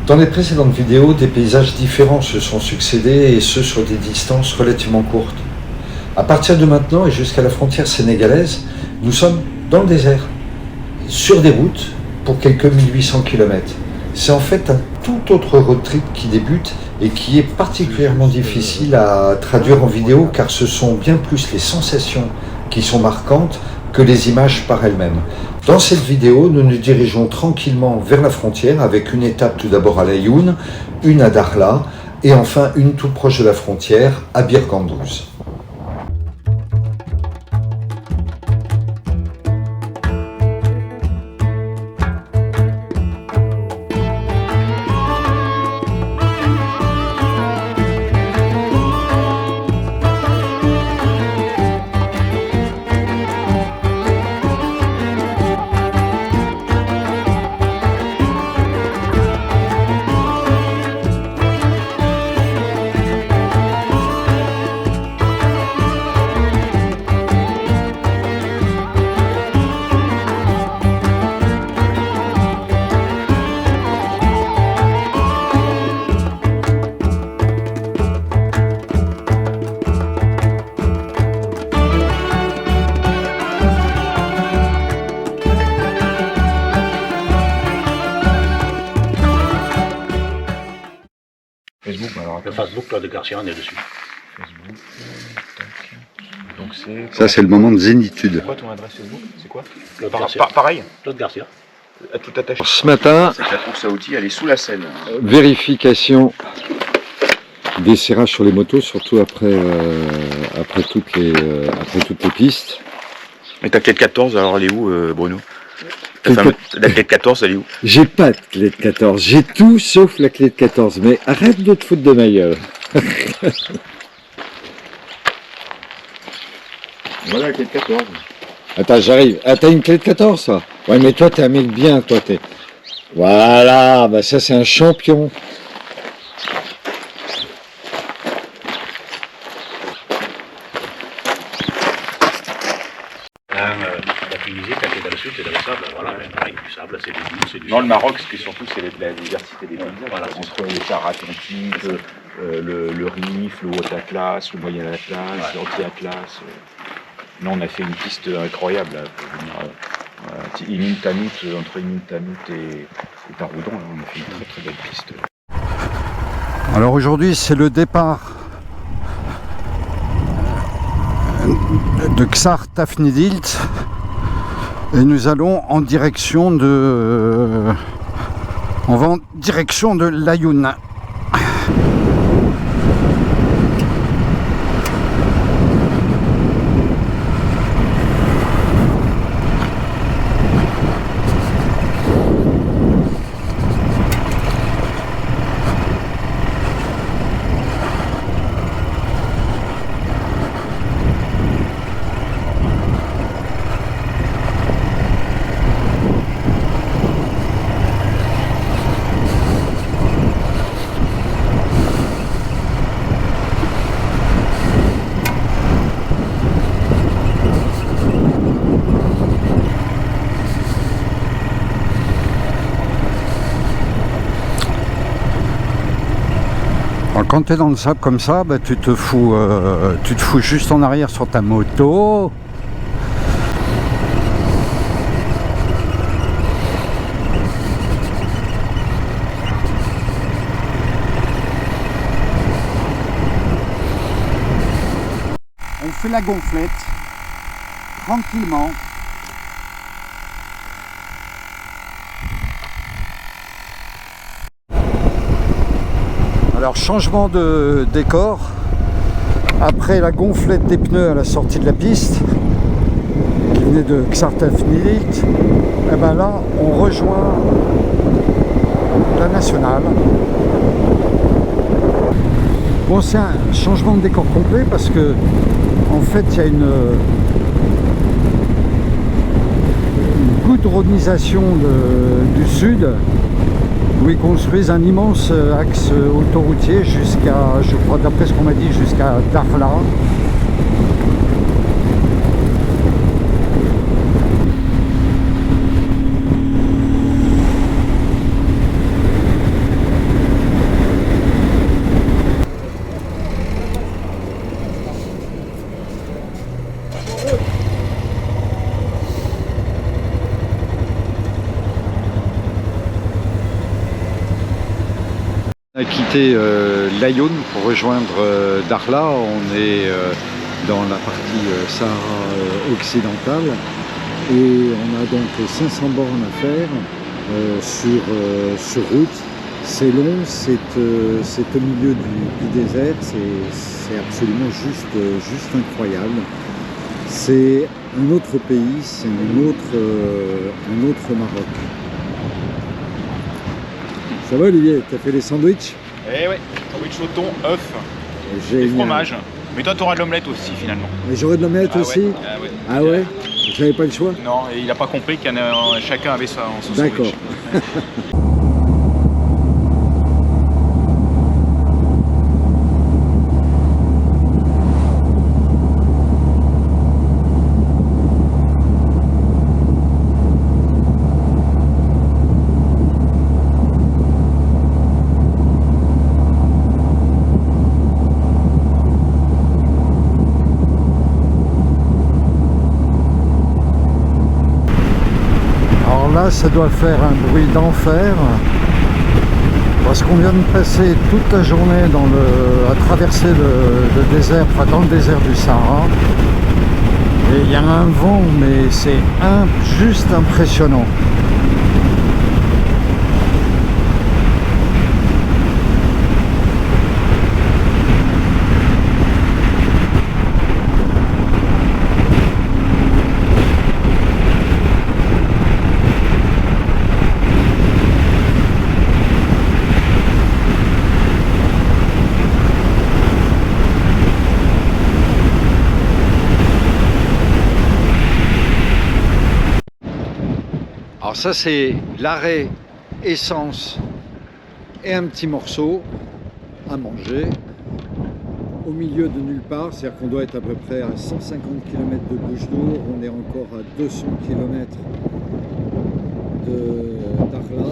Dans les précédentes vidéos, des paysages différents se sont succédés et ce sur des distances relativement courtes. À partir de maintenant et jusqu'à la frontière sénégalaise, nous sommes dans le désert, sur des routes pour quelques 1800 km. C'est en fait un tout autre road trip qui débute et qui est particulièrement difficile à traduire en vidéo car ce sont bien plus les sensations qui sont marquantes que les images par elles-mêmes. Dans cette vidéo, nous nous dirigeons tranquillement vers la frontière avec une étape tout d'abord à Layoun, une à Dakhla et enfin une tout proche de la frontière à Bir Gandouz. Facebook, alors Le Facebook, Claude Garcia, on est dessus. Facebook, tac. Donc c'est. Ça, c'est le moment de zénitude. C'est quoi ton adresse Facebook? C'est quoi? Claude Garcia. Pareil. Claude Garcia. Tout attaché. Ce matin, C'est que la trousse à outils, elle est sous la selle. vérification des serrages sur les motos, surtout après toutes les pistes. Et ta clé de 14, alors elle est où, Bruno? Quelle La clé de 14, elle est où? J'ai pas de clé de 14, j'ai tout sauf la clé de 14, mais arrête de te foutre de ma gueule. Voilà la clé de 14. Attends, j'arrive. Ah, t'as une clé de 14, ça? Ouais, mais toi, t'es un mec bien, toi, t'es... Voilà, bah ça, c'est un champion. La Tunisie, quand tu es dans le sud, c'est dans le sable. Voilà, mais pareil, du sable, c'est du doux, c'est du Non, le sable. Maroc, ce qui est surtout, c'est la diversité des paysages. Voilà, entre les Sahara Atlantique, le Rif, le Haut Atlas, le Moyen Atlas, l'Anti-Atlas. Là, on a fait une piste incroyable là, pour venir Imin Tanout, entre Imin Tanout et Taroudant. Là, on a fait une très très belle piste. Alors aujourd'hui, c'est le départ de Ksar Tafnidilt et nous allons en direction de... On va en direction de Layoun. Quand tu es dans le sable comme ça, bah, tu te fous juste en arrière sur ta moto. On fait la gonflette tranquillement. Alors changement de décor, après la gonflette des pneus à la sortie de la piste, qui venait de Ksar Tafnidilt, et ben là on rejoint la nationale. Bon, c'est un changement de décor complet parce que en fait il y a une goudronnisation du sud où ils construisent un immense axe autoroutier jusqu'à, je crois d'après ce qu'on m'a dit, jusqu'à Dakhla. On a quitté l'Aïoun pour rejoindre Dakhla. On est dans la partie Sahara occidentale et on a donc 500 bornes à faire sur route. C'est long, c'est au milieu du désert, c'est absolument juste incroyable. C'est un autre pays, c'est un autre Maroc. Ça va Olivier, t'as fait les sandwichs? Eh ouais, sandwich au thon, œuf Génial. et fromage. Mais toi, t'auras de l'omelette aussi finalement. Mais j'aurais de l'omelette aussi? Ouais, Ah ouais? J'avais pas le choix? Non, et il n'a pas compris que chacun avait son D'accord. sandwich. Là, ça doit faire un bruit d'enfer parce qu'on vient de passer toute la journée à traverser le désert, enfin dans le désert du Sahara, et il y a un vent, mais c'est juste impressionnant. Alors ça c'est l'arrêt essence et un petit morceau à manger au milieu de nulle part, c'est-à-dire qu'on doit être à peu près à 150 km de Boujdour, on est encore à 200 km de Dakhla.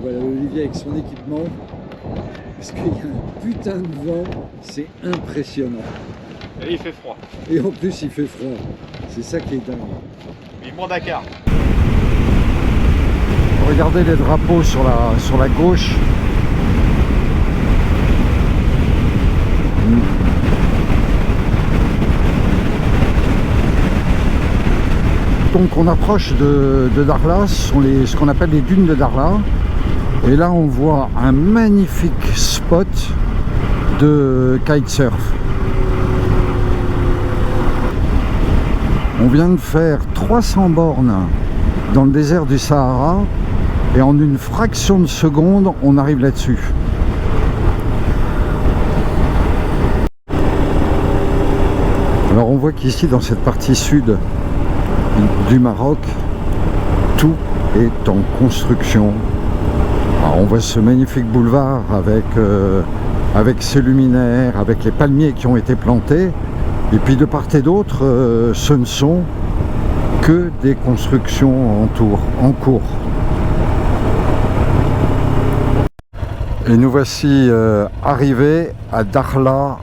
Voilà Olivier avec son équipement, parce qu'il y a un putain de vent, c'est impressionnant. Et il fait froid. Et en plus il fait froid, c'est ça qui est dingue. Vivement Dakar. Regardez les drapeaux sur la gauche. Donc on approche de Dakhla, ce sont ce qu'on appelle les dunes de Dakhla. Et là on voit un magnifique spot de kitesurf. On vient de faire 300 bornes dans le désert du Sahara et en une fraction de seconde on arrive là-dessus. Alors on voit qu'ici dans cette partie sud du Maroc, tout est en construction. Alors on voit ce magnifique boulevard avec ses luminaires, avec les palmiers qui ont été plantés, et puis de part et d'autre, ce ne sont que des constructions en cours. Et nous voici arrivés à Dakhla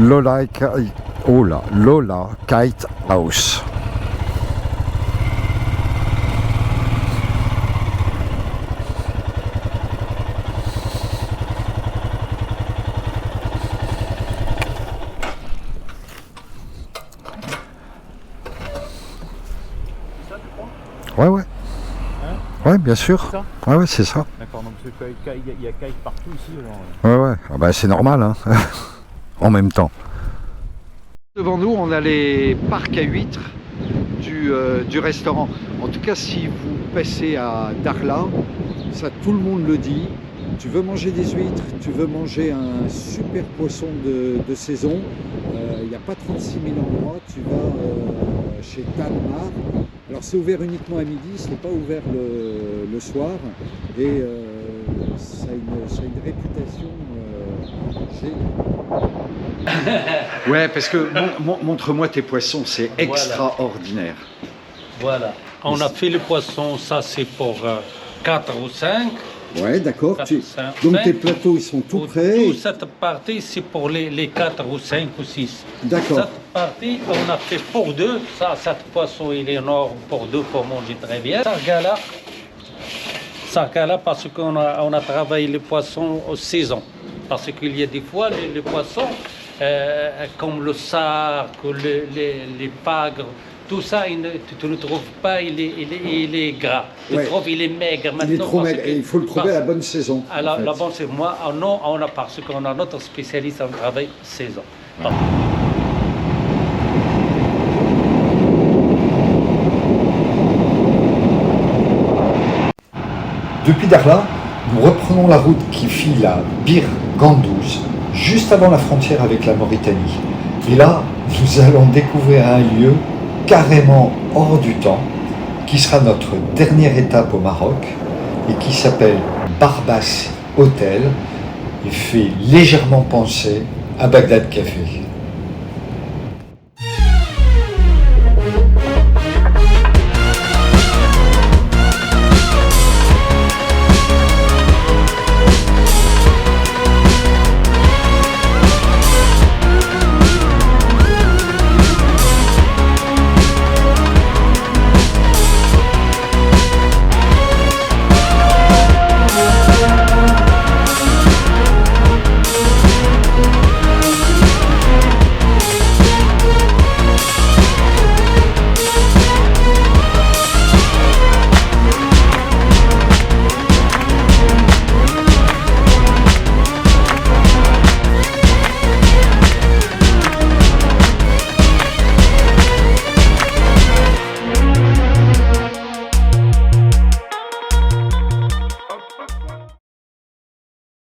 Lola Kite House. Ouais, ouais. Hein? Ouais, bien sûr. Ouais, ouais, c'est ça. D'accord, donc il y a kite partout ici. Alors... Ouais, ouais. Ah bah, c'est normal, hein. En même temps. Devant nous, on a les parcs à huîtres du restaurant. En tout cas, si vous passez à Dakhla, ça tout le monde le dit. Tu veux manger des huîtres, tu veux manger un super poisson de saison, il n'y a pas 36 000 endroits, tu vas chez Talmar. Alors c'est ouvert uniquement à midi, ce n'est pas ouvert le soir, et ça a une réputation Ouais, parce que montre-moi tes poissons, c'est extraordinaire. Voilà. On a fait le poisson, ça c'est pour 4 ou 5. Ouais, d'accord. Quatre, cinq, Donc cinq. tes plateaux, ils sont tout prêts. Toute cette partie, c'est pour les 4 ou 5 ou 6. D'accord. Cette partie, on a fait pour 2. Ça, cette poisson, il est énorme pour 2 pour manger très bien. Ça gala parce qu'on a travaillé les poissons aux saisons. Parce qu'il y a des fois, les poissons, comme le sarc, les pagres, tout ça, tu ne le trouves pas, il est gras. Tu Ouais. trouves, il est maigre maintenant. Il est trop parce maigre. que- Et il faut le trouver à la bonne saison. Alors, en fait. la bonne, c'est moi, non, parce qu'on a notre spécialiste en travail saison. Depuis Darla, nous reprenons la route qui file à Bir Gandouz, juste avant la frontière avec la Mauritanie. Et là, nous allons découvrir un lieu carrément hors du temps, qui sera notre dernière étape au Maroc, et qui s'appelle Barbas Hotel. Il fait légèrement penser à Bagdad Café.